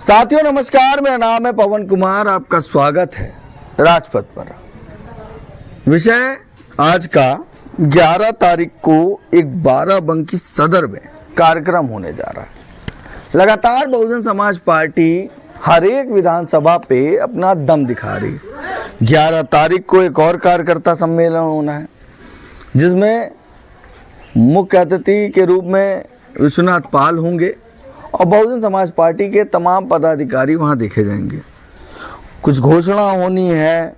साथियों नमस्कार, मेरा नाम है पवन कुमार। आपका स्वागत है राजपथ पर। विषय आज का 11 तारीख को एक बाराबंकी सदर में कार्यक्रम होने जा रहा है। लगातार बहुजन समाज पार्टी हर एक विधानसभा पे अपना दम दिखा रही है। 11 तारीख को एक और कार्यकर्ता सम्मेलन होना है, जिसमें मुख्य अतिथि के रूप में विश्वनाथ पाल होंगे और बहुजन समाज पार्टी के तमाम पदाधिकारी वहां देखे जाएंगे। कुछ घोषणा होनी है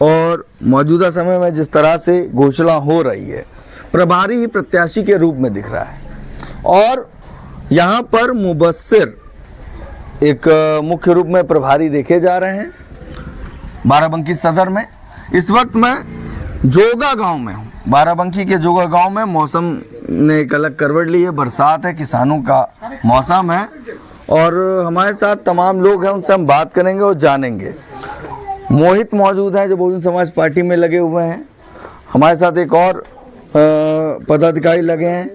और मौजूदा समय में जिस तरह से घोषणा हो रही है, प्रभारी ही प्रत्याशी के रूप में दिख रहा है। और यहाँ पर मुबस्सिर एक मुख्य रूप में प्रभारी देखे जा रहे हैं बाराबंकी सदर में। इस वक्त मैं जोगा गांव में हूँ। बाराबंकी के जोगा गांव में मौसम ने एक अलग करवट ली है। बरसात है, किसानों का मौसम है और हमारे साथ तमाम लोग हैं, उनसे हम बात करेंगे और जानेंगे। मोहित मौजूद हैं जो बहुजन समाज पार्टी में लगे हुए हैं। हमारे साथ एक और पदाधिकारी लगे हैं,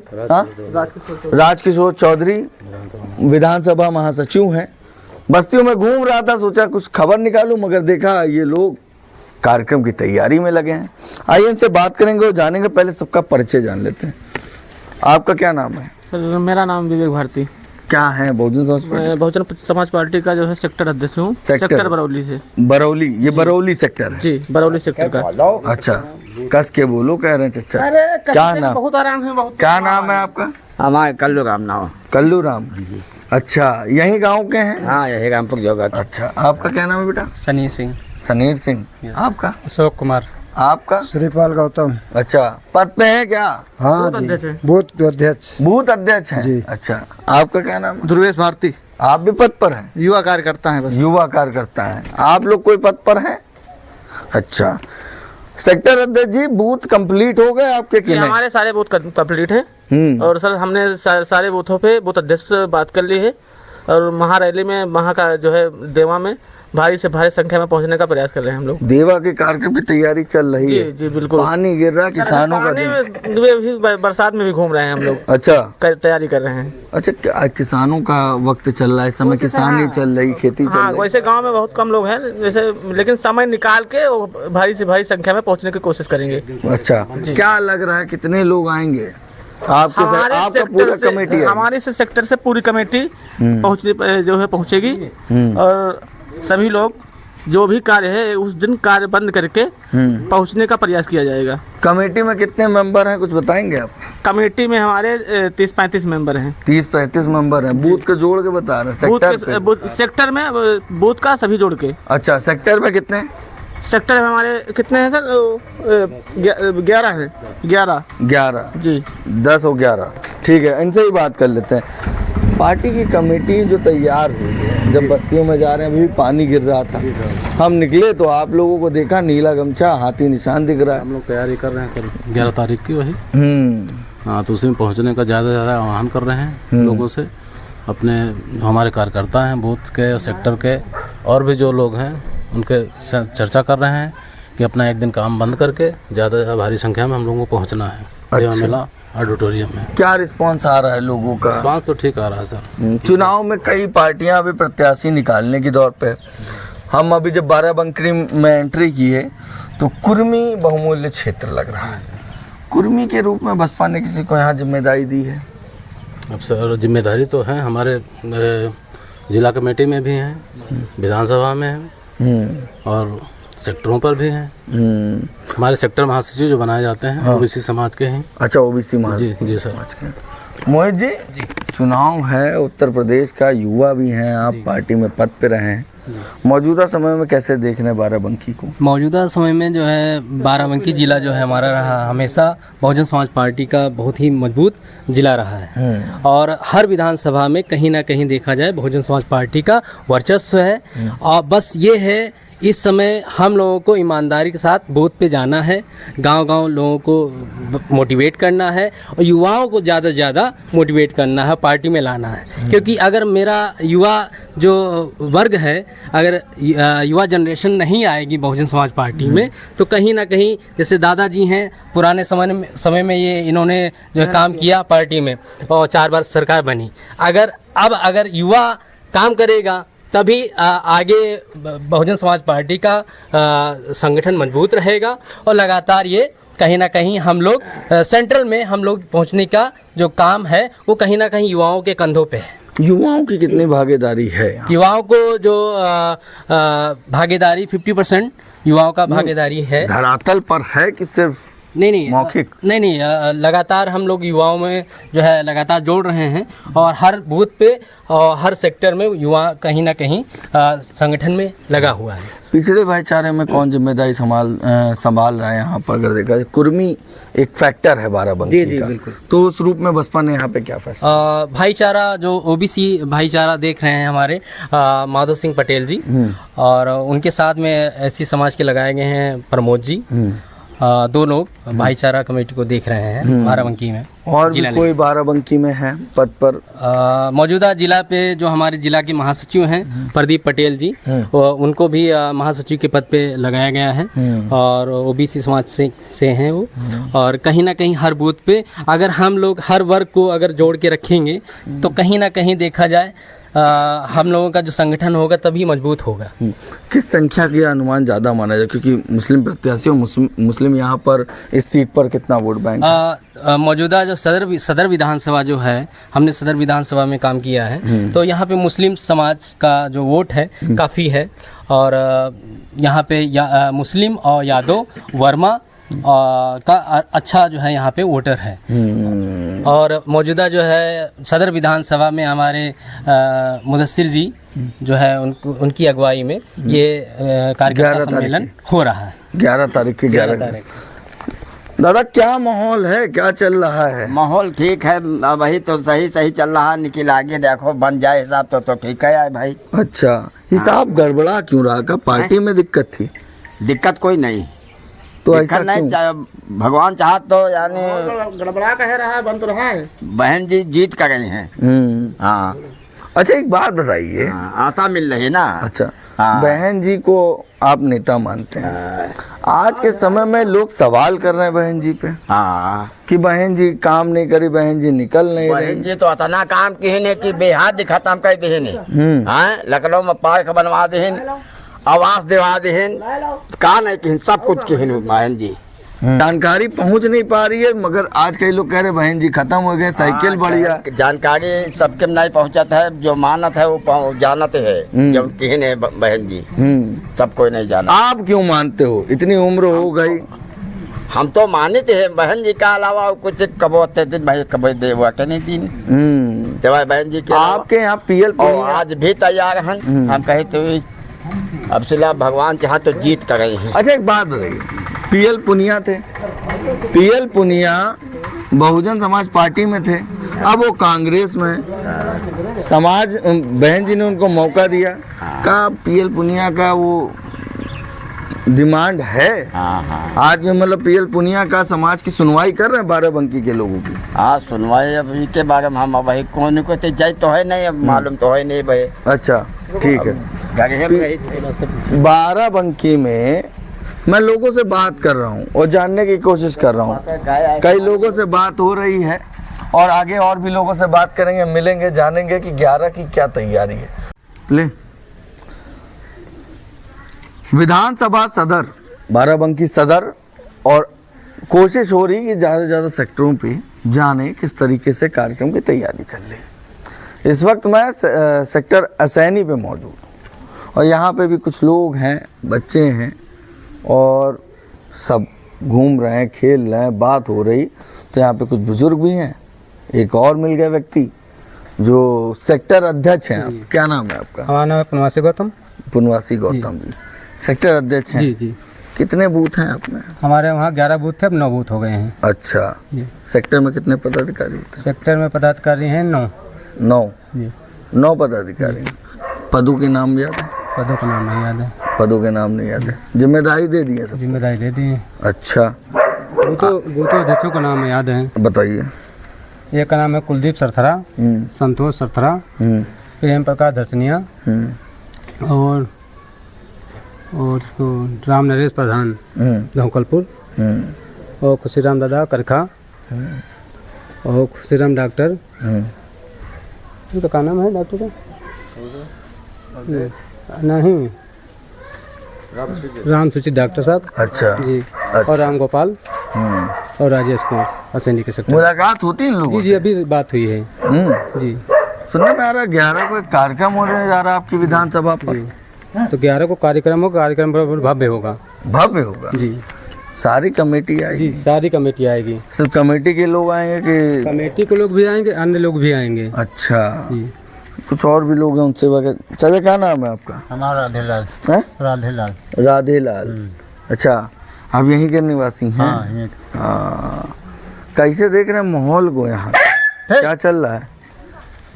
राजकिशोर चौधरी विधानसभा महासचिव हैं। बस्तियों में घूम रहा था, सोचा कुछ खबर निकालूं, मगर देखा ये लोग कार्यक्रम की तैयारी में लगे हैं। आइए इनसे बात करेंगे और जानेंगे। पहले सबका परिचय जान लेते हैं। आपका क्या नाम है? सर मेरा नाम विवेक भारती। क्या है बहुजन समाज पार्टी? बहुजन समाज पार्टी का जो है सेक्टर अध्यक्ष हूँ। सेक्टर बरौली से। बरौली, ये बरौली सेक्टर है? जी, बरौली सेक्टर का। अच्छा, कस के बोलो, कह रहे हैं चचा। क्या नाम? बहुत आराम है। बहुत क्या नाम है आपका? हमारे कल्लू राम नाम। कल्लू राम। अच्छा, यही गांव के हैं? हाँ, यही रामपुर जोगा। अच्छा, आपका क्या नाम है बेटा? सनी सिंह। सनीर सिंह। आपका? अशोक कुमार। आपका? श्रीपाल गौतम। अच्छा, पद पे है क्या? हाँ जी, बूथ अध्यक्ष। बूथ अध्यक्ष हैं जी। अच्छा, आपका क्या नाम है? ध्रुवेश भारती। आप भी पद पर हैं? युवा कार्यकर्ता है। बस युवा कार्यकर्ता हैं। आप लोग कोई पद पर हैं? अच्छा, सेक्टर अध्यक्ष जी, बूथ कंप्लीट हो गए आपके कि नहीं? हमारे सारे बूथ कंप्लीट है और सर हमने सारे बूथों पे बूथ अध्यक्ष से बात कर ली है और महारैली में वहाँ का जो है देवा में भारी से भारी संख्या में पहुंचने का प्रयास कर रहे हैं हम लोग। देवा के कार्यक्रम की तैयारी चल रही है? जी बिल्कुल। पानी गिर रहा, किसानों का भी बरसात में भी घूम रहे हैं हम लोग। अच्छा, तैयारी कर रहे हैं। अच्छा, किसानों का वक्त चल रहा है इस समय, किसानी चल रही, खेती चल रही। वैसे गांव में बहुत कम लोग हैं वैसे, लेकिन समय निकाल के वो भारी से भारी संख्या में पहुंचने की कोशिश करेंगे। अच्छा, क्या लग रहा है कितने लोग आएंगे? आपका पूरा कमेटी है? हमारे से सेक्टर से पूरी कमेटी पहुंचेगी और सभी लोग जो भी कार्य है उस दिन कार्य बंद करके पहुंचने का प्रयास किया जाएगा। कमेटी में कितने मेंबर हैं, कुछ बताएंगे आप? कमेटी में हमारे 30-35 मेंबर हैं। 30-35 मेंबर हैं। बूथ के जोड़ के बता रहे हैं? सेक्टर में बूथ का सभी जोड़ के। अच्छा, सेक्टर में कितने? सेक्टर में हमारे कितने हैं सर? 11 हैं। 11 जी, 10 और 11। ठीक है, इनसे ही बात कर लेते हैं। पार्टी की कमेटी जो तैयार हुई है, जब बस्तियों में जा रहे हैं, अभी पानी गिर रहा था, हम निकले तो आप लोगों को देखा नीला गमछा, हाथी निशान दिख रहा है। हम लोग तैयारी कर रहे हैं सर 11 तारीख की वही। हाँ, तो उसी में पहुंचने का ज़्यादा से ज़्यादा आह्वान कर रहे हैं लोगों से। अपने हमारे कार्यकर्ता हैं बूथ के, सेक्टर के और भी जो लोग हैं उनके चर्चा कर रहे हैं कि अपना एक दिन काम बंद करके ज़्यादा से ज़्यादा भारी संख्या में हम लोगों को पहुँचना है। देवा मेला ऑडिटोरियम में। क्या रिस्पांस आ रहा है लोगों का? रिस्पांस तो ठीक आ रहा है सर। चुनाव में कई पार्टियां अभी प्रत्याशी निकालने की दौर पे। हम अभी जब बाराबंकी में एंट्री किए तो कुर्मी बहुमूल्य क्षेत्र लग रहा है। कुर्मी के रूप में बसपा ने किसी को यहाँ जिम्मेदारी दी है? अब सर जिम्मेदारी तो है, हमारे जिला कमेटी में भी हैं, विधानसभा में हैं और सेक्टरों पर भी हैं। हमारे सेक्टर महासचिव जो बनाए जाते हैं ओबीसी समाज के हैं। अच्छा, ओबीसी महासचिव। जी सर। मोहित जी, चुनाव है उत्तर प्रदेश का, युवा भी हैं आप, पार्टी में पद पे रहे हैं। मौजूदा समय में कैसे देख रहे हैं बाराबंकी को? मौजूदा समय में जो है बाराबंकी जिला जो है हमारा रहा हमेशा बहुजन समाज पार्टी का बहुत ही मजबूत जिला रहा है और हर विधानसभा में कहीं ना कहीं देखा जाए बहुजन समाज पार्टी का वर्चस्व है। और बस ये है, इस समय हम लोगों को ईमानदारी के साथ बूथ पे जाना है, गांव-गांव लोगों को मोटिवेट करना है और युवाओं को ज़्यादा से ज़्यादा मोटिवेट करना है, पार्टी में लाना है। क्योंकि अगर मेरा युवा जो वर्ग है, अगर युवा जनरेशन नहीं आएगी बहुजन समाज पार्टी में तो कहीं ना कहीं, जैसे दादाजी हैं पुराने समय में ये इन्होंने जो काम किया पार्टी में और 4 बार सरकार बनी, अगर युवा काम करेगा तभी आगे बहुजन समाज पार्टी का संगठन मजबूत रहेगा और लगातार ये कहीं ना कहीं हम लोग सेंट्रल में हम लोग पहुंचने का जो काम है वो कहीं ना कहीं युवाओं के कंधों पे है। युवाओं की कितनी भागीदारी है यहाँ? युवाओं को जो भागीदारी 50% युवाओं का भागीदारी है। धरातल पर है कि सिर्फ नहीं मौखिक? नहीं लगातार हम लोग युवाओं में जो है लगातार जोड़ रहे हैं और हर बूथ पे और हर सेक्टर में युवा कहीं ना कहीं संगठन में लगा हुआ है। पिछड़े भाईचारे में कौन जिम्मेदारी संभाल रहा है यहाँ पर? अगर देखा जाए कुर्मी एक फैक्टर है बाराबंकी का, बिल्कुल। तो उस रूप में बसपा ने यहाँ पे क्या फैसला? भाईचारा जो ओबीसी भाईचारा देख रहे हैं हमारे माधव सिंह पटेल जी और उनके साथ में एससी समाज के लगाए गए हैं प्रमोद जी, दो लोग भाईचारा कमेटी को देख रहे हैं बाराबंकी में। और भी कोई बाराबंकी में है पद पर? मौजूदा जिला पे जो हमारे जिला के महासचिव हैं प्रदीप पटेल जी, उनको भी महासचिव के पद पे लगाया गया है और ओबीसी समाज से हैं वो। और कहीं ना कहीं हर बूथ पे अगर हम लोग हर वर्ग को अगर जोड़ के रखेंगे तो कहीं ना कहीं देखा जाए हम लोगों का जो संगठन होगा तभी मजबूत होगा। किस संख्या का अनुमान ज़्यादा माना जाए, क्योंकि मुस्लिम प्रत्याशी और मुस्लिम यहाँ पर इस सीट पर कितना वोट बैंक? मौजूदा जो सदर विधानसभा जो है, हमने सदर विधानसभा में काम किया है तो यहाँ पे मुस्लिम समाज का जो वोट है काफ़ी है और यहाँ पे मुस्लिम और यादव वर्मा का अच्छा जो है यहाँ पे वोटर है। और मौजूदा जो है सदर विधानसभा में हमारे मुदस्सिर जी जो है उनकी अगुवाई में ये कार्यकर्ता सम्मेलन हो रहा है 11 तारीख की 11 तारीख। दादा क्या माहौल है, क्या चल रहा है? माहौल ठीक है, वही तो सही चल रहा है। निकल आगे देखो बन जाए हिसाब तो ठीक है भाई। अच्छा, हिसाब गड़बड़ा क्यों रहा? का पार्टी में दिक्कत थी? दिक्कत कोई नहीं, तो ऐसा नहीं क्यों? भगवान चाहत तो यानी गड़बड़ा कह रहा है, बन तो रहा है। बहन जी जीत कर गई हैं। हाँ। अच्छा एक बात बताइए। आशा मिल रही है ना। अच्छा, हाँ। बहन जी को आप नेता मानते हैं, आज के समय में लोग सवाल कर रहे हैं बहन जी पे कि बहन जी काम नहीं करी, बहन जी निकल नहीं रही। बहन जी तो इतना काम की ने कि बेहाद दिखाता हम कह दे। हाँ, लखनऊ में पार्क बनवा दे, आवास दिवा दे, का नहीं कि सब कुछ की बहन जी। जानकारी पहुंच नहीं पा रही है, मगर आज कई लोग कह रहे बहन जी खत्म हो गए, साइकिल बढ़िया। जानकारी सबके नहीं पहुंचत है, जो मानत है वो जानते है, जो किहन है बहन जी सब कोई नहीं जाना। आप क्यों मानते हो? इतनी उम्र हो गई। हम तो मानते हैं बहन जी का अलावा कुछ कबोते दिन भाई कबो दे हुआ के नहीं दिन जब बहन जी के आपके यहाँ पीएल आज भी तैयार हैं। हम कहे तो अब सिला भगवान चाह तो जीत कर रहे हैं। अच्छा एक बात बताइए, पीएल पुनिया थे, पीएल पुनिया बहुजन समाज पार्टी में थे, अब वो कांग्रेस में। समाज बहन जी ने उनको मौका दिया, का पीएल पुनिया का वो डिमांड है। आज मतलब पीएल पुनिया का समाज की सुनवाई कर रहे हैं बाराबंकी के लोगों की। हाँ, सुनवाई अब के बारे में हम भाई कौन को जाए तो है नहीं, अब मालूम तो है नहीं भाई। अच्छा ठीक है। बाराबंकी में मैं लोगों से बात कर रहा हूँ और जानने की कोशिश कर रहा हूँ, कई लोगों से बात हो रही है और आगे और भी लोगों से बात करेंगे, मिलेंगे, जानेंगे कि 11 की क्या तैयारी है। प्ले विधानसभा सदर बाराबंकी सदर, और कोशिश हो रही है कि ज़्यादा से ज़्यादा सेक्टरों पे जाने किस तरीके से कार्यक्रम की तैयारी चल रही है। इस वक्त मैं सेक्टर असैनी पे मौजूद हूँ और यहाँ पे भी कुछ लोग हैं, बच्चे हैं और सब घूम रहे हैं, खेल रहे हैं, बात हो रही। तो यहाँ पे कुछ बुजुर्ग भी हैं, एक और मिल गया व्यक्ति जो सेक्टर अध्यक्ष हैं। आप क्या नाम है आपका? हमारा नाम है पुनवासी गौतम। पुनवासी गौतम जी सेक्टर अध्यक्ष हैं। जी। कितने बूथ हैं आप में? हमारे वहाँ 11 बूथ थे, अब 9 बूथ हो गए हैं। अच्छा, सेक्टर में कितने पदाधिकारी होते हैं? सेक्टर में पदाधिकारी हैं 9 पदाधिकारी। पदों के नाम याद है? पदों का नाम नहीं याद है। पदों के नाम नहीं याद है, जिम्मेदारी दे दी है सब? जिम्मेदारी दे दी है। अच्छा, बूथों अध्यक्षों का नाम याद है। बताइए। एक का नाम है कुलदीप सरथरा, संतोष सरथरा, प्रेम प्रकाश दर्शनिया और राम नरेश प्रधान धौकलपुर, और खुशीराम दादा करखा, और खुशीराम डॉक्टर, उनका क्या नाम है डॉक्टर का? नहीं, राम सूचित डॉक्टर साहब अच्छा जी, और राम गोपाल और राजेश कुमार असैनी के सेक्टर। मुलाकात होती है इन लोगों जी जी, अभी बात हुई है जी। सुनने में आ रहा है 11 को एक कार्यक्रम होने जा रहा है आपकी विधानसभा पर। तो 11 को कार्यक्रम होगा, कार्यक्रम बराबर भव्य होगा। भव्य होगा जी सारी कमेटी आएगी? जी, सारी कमेटी आएगी। सिर्फ कमेटी के लोग आएंगे कि कमेटी के लोग भी आएंगे, अन्य लोग भी आएंगे। अच्छा जी, कुछ और भी लोग हैं उनसे वगैरह। चलिए क्या नाम है आपका? हमारा राधेलाल। हैं? राधेलाल। राधेलाल। अच्छा आप यहीं के निवासी हैं? हाँ। कैसे देख रहे हैं माहौल को यहाँ, क्या चल रहा है?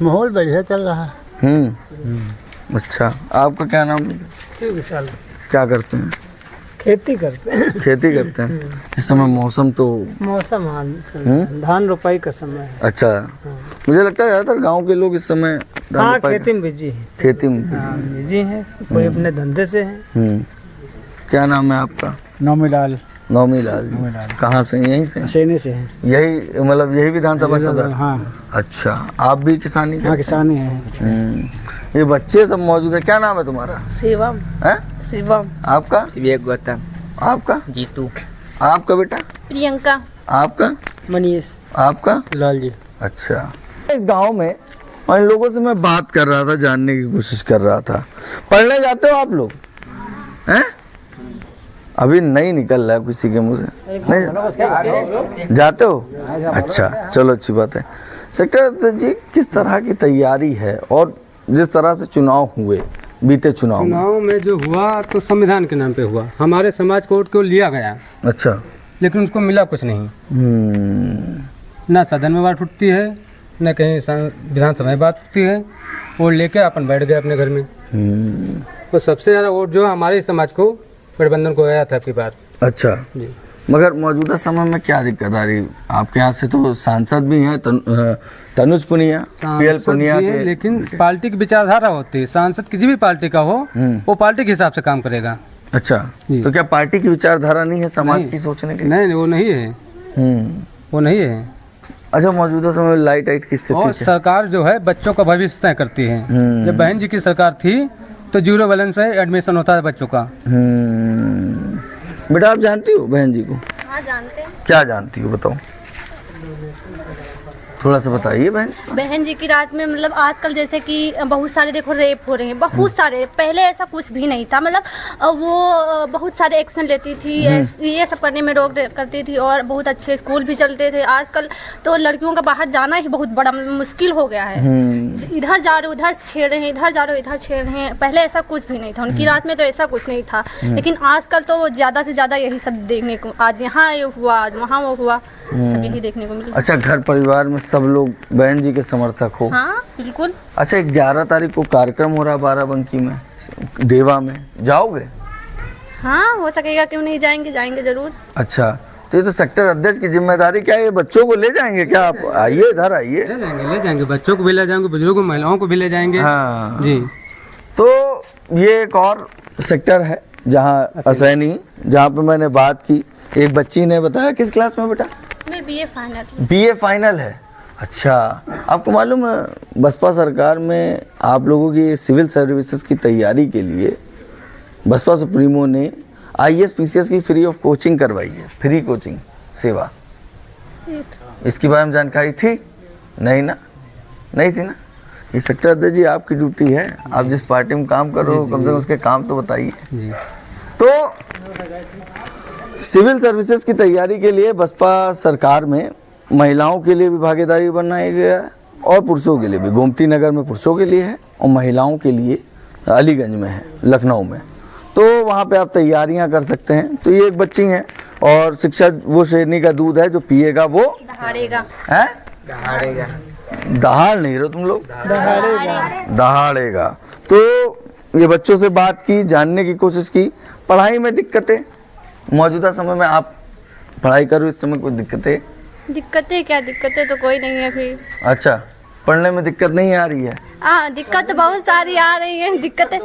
माहौल बढ़िया चल रहा है। अच्छा आपका क्या नाम है? शिव विशाल। क्या करते हैं? खेती करते हैं। खेती करते हैं। इस समय मौसम तो मौसम धान रोपाई का समय है। अच्छा मुझे लगता है ज़्यादातर गांव के लोग इस समय धान हाँ, रोपाई खेती में बिजी है। खेती में बिजी है, कोई अपने धंधे से है। क्या नाम है आपका? नौमीलाल। नौमीलाल। कहाँ से? यहीं से? सैनी से है। यही मतलब यही विधानसभा सदर? हाँ अच्छा आप भी किसानी हाँ, किसानी है। ये बच्चे सब मौजूद है। क्या नाम है तुम्हारा? शिवम। है? शिवम। आपका? विवेक गौतम। आपका? जीतू। आपका बेटा? प्रियंका। आपका? मनीष। आपका? लाल जी। अच्छा इस गांव में और इन लोगों से मैं बात कर रहा था, जानने की कोशिश कर रहा था। पढ़ने जाते हो आप लोग? हैं? अभी नहीं निकल रहा है किसी के मुंह से। नहीं जाते हो? अच्छा चलो अच्छी बात है। सेक्रेटरी जी किस तरह की तैयारी है और जिस तरह से चुनाव हुए बीते चुनाव में जो हुआ तो संविधान के नाम पे हुआ। हमारे समाज को वोट को लिया गया। अच्छा लेकिन उसको मिला कुछ नहीं। ना सदन में बात उठती है, न कहीं विधानसभा में बात उठती है। वोट लेके अपन बैठ गए अपने घर में। तो सबसे ज़्यादा वोट जो हमारे समाज को गठबंधन को गया था आपकी बार। अच्छा जी। मगर मौजूदा समय में क्या दिक्कत आ रही? आपके यहाँ से तो सांसद भी हैं तनुज पुनिया, पीएल पुनिया के। लेकिन पार्टी की विचारधारा होती है। सांसद किसी भी पार्टी का हो वो पार्टी के हिसाब से काम करेगा। अच्छा तो क्या पार्टी की विचारधारा नहीं है समाज की सोचने की? नहीं, वो नहीं है। वो नहीं है। अच्छा मौजूदा समय में लाइट किस स्थिति और है? सरकार जो है बच्चों का भविष्य तय करती है। जब बहन जी की सरकार थी तो 0 बैलेंस से एडमिशन होता है बच्चों का। बेटा आप जानती हो बहन जी को? हाँ जानते हैं। क्या जानती हो बताओ, थोड़ा सा बताइए बहन। बहन जी की रात में मतलब आजकल जैसे कि बहुत सारे देखो रेप हो रहे हैं, बहुत सारे। पहले ऐसा कुछ भी नहीं था। मतलब वो बहुत सारे एक्शन लेती थी, ये सब करने में रोक करती थी और बहुत अच्छे स्कूल भी चलते थे। आजकल तो लड़कियों का बाहर जाना ही बहुत बड़ा मुश्किल हो गया है। इधर जा रहे उधर छेड़ रहे हैं, इधर जा रहे इधर छेड़ रहे हैं। पहले ऐसा कुछ भी नहीं था। उनकी रात में तो ऐसा कुछ नहीं था। लेकिन आजकल तो ज़्यादा से ज़्यादा यही सब देखने को, आज यहाँ ये हुआ, आज वहाँ वो हुआ, सब यही देखने को मिला। अच्छा घर परिवार में सब लोग बहन जी के समर्थक हो? हाँ बिल्कुल। अच्छा 11 तारीख को कार्यक्रम हो रहा है बाराबंकी में, देवा में, जाओगे? हाँ हो सकेगा, क्यों नहीं जाएंगे, जाएंगे जरूर। अच्छा तो ये तो सेक्टर अध्यक्ष की जिम्मेदारी क्या है? ये बच्चों को ले जाएंगे क्या आप? आइए इधर आइए। ले जाएंगे बच्चों को भी ले जाएंगे, बुजुर्गों महिलाओं को भी ले जाएंगे। हाँ जी। तो ये एक और सेक्टर है जहाँ असैनी, जहाँ पे मैंने बात की। एक बच्ची ने बताया, किस क्लास में बेटा? मैं बीए फाइनल। बीए फाइनल है। अच्छा आपको मालूम है बसपा सरकार में आप लोगों की सिविल सर्विसेज की तैयारी के लिए बसपा सुप्रीमो ने आईएएस पीसीएस की फ्री ऑफ कोचिंग करवाई है, फ्री कोचिंग सेवा। इसके बारे में जानकारी थी? नहीं ना, नहीं थी ना। ये सेक्टर अध्यक्ष जी आपकी ड्यूटी है, आप जिस पार्टी में काम कर रहे हो कम से कम उसके काम तो बताइए। तो सिविल सर्विसेज की तैयारी के लिए बसपा सरकार में महिलाओं के लिए भी भागीदारी बनाया गया है और पुरुषों के लिए भी। गोमती नगर में पुरुषों के लिए है और महिलाओं के लिए अलीगंज में है, लखनऊ में। तो वहाँ पे आप तैयारियाँ कर सकते हैं। तो ये एक बच्ची हैं और शिक्षा वो शेरनी का दूध है, जो पिएगा वो दहाड़ेगा। है? दहाड़ेगा। दहाड़ नहीं रहो तुम लोग, दहाड़ेगा। तो ये बच्चों से बात की, जानने की कोशिश की। पढ़ाई में दिक्कतें मौजूदा समय में, आप पढ़ाई करो इस समय, कोई दिक्कतें? दिक्कतें क्या, दिक्कतें तो कोई नहीं है फिर। अच्छा पढ़ने में दिक्कत नहीं आ रही है? हाँ दिक्कत तो बहुत सारी आ रही है, दिक्कतें।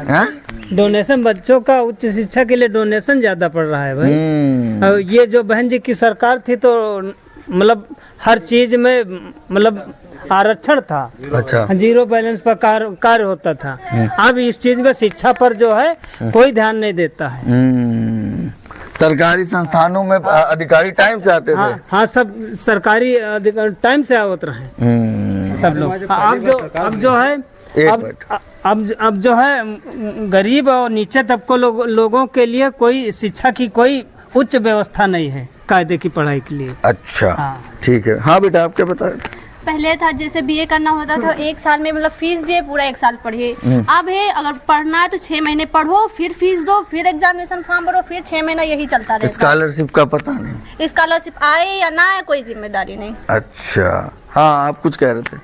हाँ? डोनेशन बच्चों का उच्च शिक्षा के लिए डोनेशन ज्यादा पड़ रहा है भाई। और ये जो बहन जी की सरकार थी तो मतलब हर चीज में मतलब आरक्षण था। अच्छा। जीरो बैलेंस पर कार्य होता था। अब इस चीज में शिक्षा पर जो है कोई ध्यान नहीं देता है। सरकारी संस्थानों में अधिकारी टाइम से आते थे। हाँ, सब सरकारी अधिकारी टाइम से आवत रहे सब लोग। अब जो है अब जो है गरीब और नीचे तबके लोगों के लिए कोई शिक्षा की कोई उच्च व्यवस्था नहीं है कायदे की पढ़ाई के लिए। अच्छा, हाँ। ठीक है। हाँ बेटा, आप क्या बता रहे थे? पहले था जैसे बीए करना होता था 1 साल में, मतलब फीस दिए पूरा 1 साल पढ़िए। अब है अगर पढ़ना है तो 6 महीने पढ़ो, फिर फीस दो, फिर एग्जामिनेशन फॉर्म भरो, फिर 6 महीना यही चलता रहता है। स्कॉलरशिप का पता नहीं, स्कॉलरशिप आए या ना आए कोई जिम्मेदारी नहीं। अच्छा, हाँ आप कुछ कह रहे थे?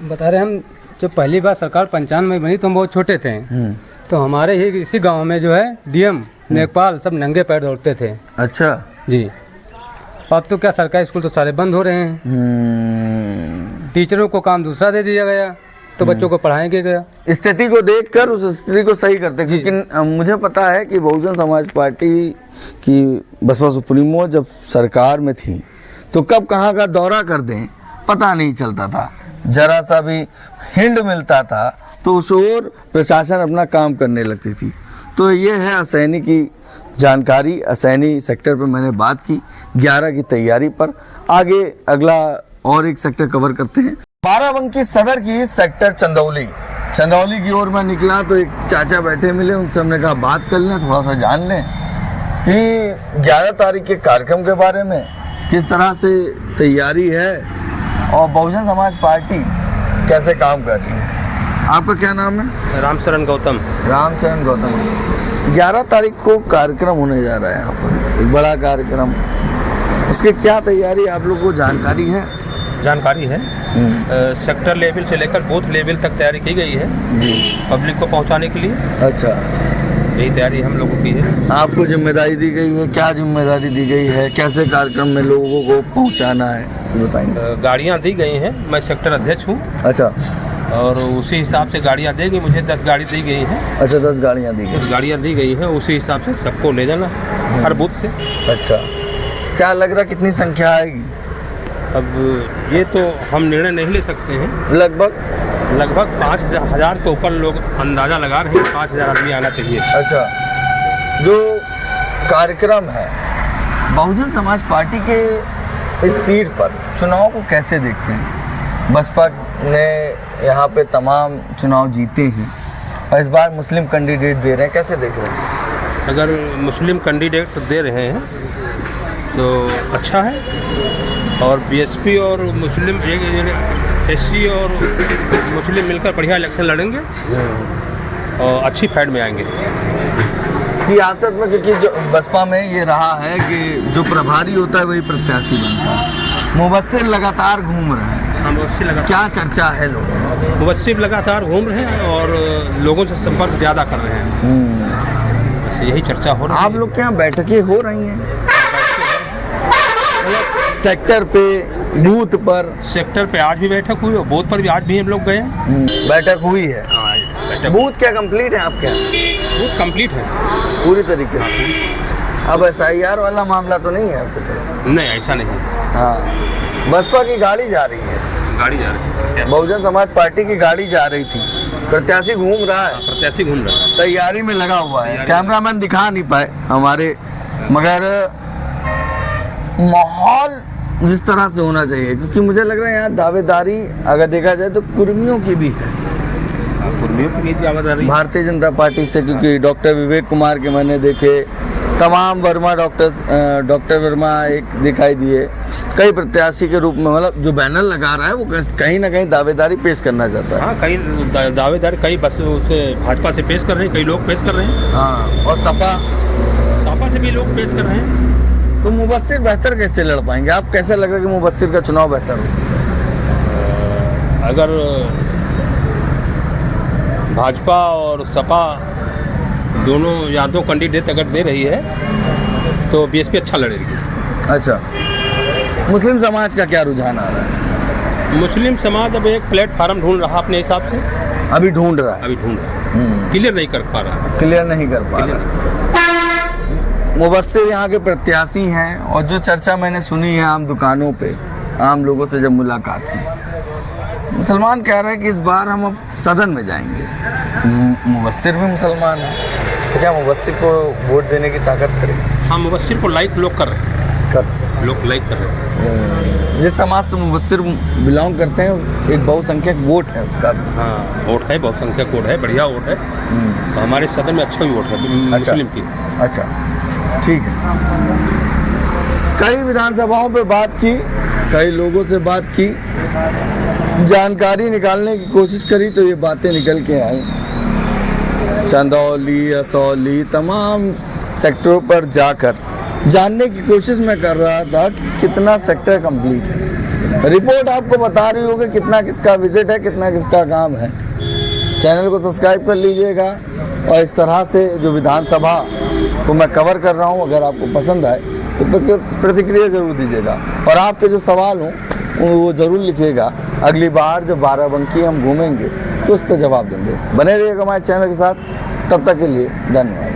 बता रहे हम जब पहली बार सरकार 95 में बनी तो हम बहुत छोटे थे। तो हमारे ही इसी गांव में जो है डीएम नेकपाल सब नंगे पैर दौड़ते थे। अच्छा जी। अब तो क्या सरकारी स्कूल तो सारे बंद हो रहे हैं। टीचरों को काम दूसरा दे दिया गया तो बच्चों को पढ़ाएंगे गया। स्थिति को देखकर उस स्थिति को सही करते, क्योंकि मुझे पता है कि बहुजन समाज पार्टी की बसपा सुप्रीमो जब सरकार में थी तो कब कहाँ का दौरा कर दें पता नहीं चलता था। जरा सा भी हिंड मिलता था तो उस ओर प्रशासन अपना काम करने लगती थी। तो ये है असैनी की जानकारी। असैनी सेक्टर पर मैंने बात की 11 की तैयारी पर। आगे अगला और एक सेक्टर कवर करते हैं। बाराबंकी सदर की सेक्टर चंदौली की ओर मैं निकला तो एक चाचा बैठे मिले, उनसे हमने कहा बात कर लें, थोड़ा सा जान लें कि 11 तारीख के कार्यक्रम के बारे में किस तरह से तैयारी है और बहुजन समाज पार्टी कैसे काम कर रही है। आपका क्या नाम है? रामचरण गौतम। 11 तारीख को कार्यक्रम होने जा रहा है यहाँ पर, एक बड़ा कार्यक्रम। उसकी क्या तैयारी आप लोगों को जानकारी है? जानकारी है। सेक्टर लेवल से लेकर बूथ लेवल तक तैयारी की गई है पब्लिक को पहुंचाने के लिए। अच्छा, यही तैयारी हम लोगों की है। आपको जिम्मेदारी दी गई है, क्या जिम्मेदारी दी गई है, कैसे कार्यक्रम में लोगों को पहुंचाना है बताएंगे? गाड़ियां दी गई हैं, मैं सेक्टर अध्यक्ष हूँ। अच्छा, और उसी हिसाब से गाड़ियां देगी मुझे। 10 गाड़ी दी गई हैं। अच्छा, 10 गाड़ियाँ दी गई। 10 गाड़ियां दी गई हैं, उसी हिसाब से सबको ले जाना हर बूथ से। अच्छा, क्या लग रहा कितनी संख्या आएगी? अब ये तो हम निर्णय नहीं ले सकते हैं। लगभग 5,000 के ऊपर लोग अंदाज़ा लगा रहे हैं। 5,000 आदमी आना चाहिए। अच्छा, जो कार्यक्रम है बहुजन समाज पार्टी के इस सीट पर चुनाव को कैसे देखते हैं? बसपा ने यहाँ पे तमाम चुनाव जीते हैं और इस बार मुस्लिम कैंडिडेट दे रहे हैं, कैसे देख रहे हैं? अगर मुस्लिम कैंडिडेट दे रहे हैं तो अच्छा है। और बीएसपी और मुस्लिम एससी और मुस्लिम मिलकर बढ़िया इलेक्शन लड़ेंगे और अच्छी फाइट में आएंगे। सियासत में क्योंकि जो बसपा में ये रहा है कि जो प्रभारी होता है वही प्रत्याशी बनता है। मुबस्सिर लगातार घूम रहे हैं। क्या चर्चा है लोगों में? मुबस्सिर लगातार घूम रहे हैं और लोगों से संपर्क ज़्यादा कर रहे हैं। बस यही चर्चा हो रही है। आप लोग के यहाँ बैठकें हो रही हैं सेक्टर पे, बूथ पर? सेक्टर पे आज भी बैठक हुई और बूथ पर भी आज भी हम लोग गए। बैठक हुई है। बूथ क्या कंप्लीट है आपके यहाँ? बूथ कंप्लीट है पूरी तरीके से। अब SIR वाला मामला तो नहीं है आपके साथ? नहीं, ऐसा नहीं। हाँ, बसपा की गाड़ी जा रही है। गाड़ी जा रही है। बहुजन समाज पार्टी की गाड़ी जा रही थी। प्रत्याशी घूम रहा है। प्रत्याशी घूम रहा है, तैयारी में लगा हुआ है। कैमरामैन दिखा नहीं पाए हमारे, मगर माहौल जिस तरह से होना चाहिए, क्योंकि मुझे लग रहा है यहाँ दावेदारी अगर देखा जाए तो कुर्मियों की भी है। कुर्मियों की भी दावेदारी भारतीय जनता पार्टी से, क्योंकि डॉक्टर विवेक कुमार के मैंने देखे, तमाम वर्मा डॉक्टर वर्मा एक दिखाई दिए, कई प्रत्याशी के रूप में, मतलब जो बैनर लगा रहा है वो कहीं ना कहीं दावेदारी पेश करना चाहता है। हाँ, कई दावेदारी कई बस उसे भाजपा से पेश कर रहे हैं, कई लोग पेश कर रहे हैं। हाँ, और सपा से भी लोग पेश कर रहे हैं। तो मुबस्सिर बेहतर कैसे लड़ पाएंगे? आप कैसे लग रहा है कि मुबस्सिर का चुनाव बेहतर हो सकता है? अगर भाजपा और सपा दोनों या दो कैंडिडेट अगर दे रही है तो बीएसपी अच्छा लड़ेगी। अच्छा, मुस्लिम समाज का क्या रुझान आ रहा है? मुस्लिम समाज अब एक प्लेटफार्म ढूंढ रहा अपने हिसाब से। अभी ढूंढ रहा है। क्लियर नहीं कर पा रहा। क्लियर नहीं कर पा रहा। मुबस्सिर यहाँ के प्रत्याशी हैं और जो चर्चा मैंने सुनी है आम दुकानों पे, आम लोगों से जब मुलाकात की, मुसलमान कह रहे हैं कि इस बार हम अब सदन में जाएंगे। मुबस्सिर भी मुसलमान है, तो क्या मुबस्सिर को वोट देने की ताकत करेंगे? हाँ, मुबस्सिर को लोग कर रहे हैं, लोग लाइक कर रहे हैं। जिस समाज से मुबस्सिर बिलोंग करते हैं एक बहुसंख्यक वोट है उसका। हाँ, वोट है, बहुसंख्यक वोट है, बढ़िया वोट है। तो हमारे सदन में अच्छा भी वोट है मुस्लिम की। अच्छा, ठीक है। कई विधानसभाओं पे बात की, कई लोगों से बात की, जानकारी निकालने की कोशिश करी तो ये बातें निकल के आई। चंदौली, असौली, तमाम सेक्टरों पर जाकर जानने की कोशिश मैं कर रहा था कि कितना सेक्टर कंप्लीट है। रिपोर्ट आपको बता रही होगी कितना किसका विजिट है, कितना किसका काम है। चैनल को सब्सक्राइब कर लीजिएगा और इस तरह से जो विधानसभा को मैं कवर कर रहा हूँ, अगर आपको पसंद आए तो प्रतिक्रिया जरूर दीजिएगा और आपके जो सवाल हों वो ज़रूर लिखिएगा। अगली बार जब बाराबंकी हम घूमेंगे तो उस पर जवाब देंगे। बने रहिएगा हमारे चैनल के साथ, तब तक के लिए धन्यवाद।